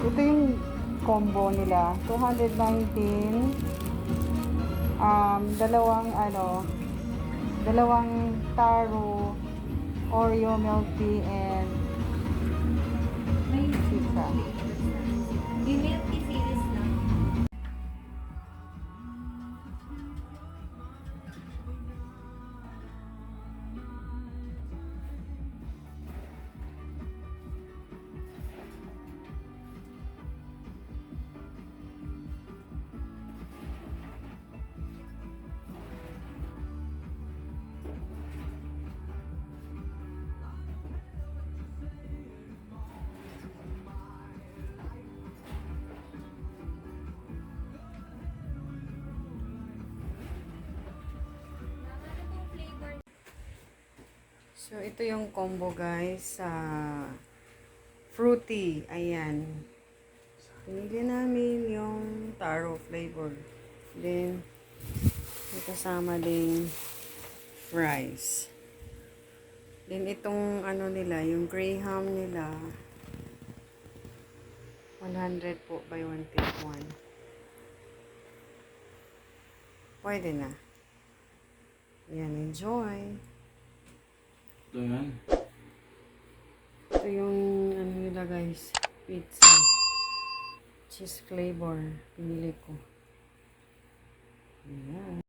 Ito yung combo nila. 219. Dalawang taro, Oreo milk tea, and pizza. Yung milk tea series lang. So, ito yung combo guys sa fruity. Ayan. Pinili namin yung taro flavor. Then, may kasama din rice. Then, itong ano nila, yung graham nila, 100 po by 151. Pwede na. Ayan, enjoy. Ito yan. Ito yung ano nila guys, pizza. Cheese flavor. Pinili ko. Ayan.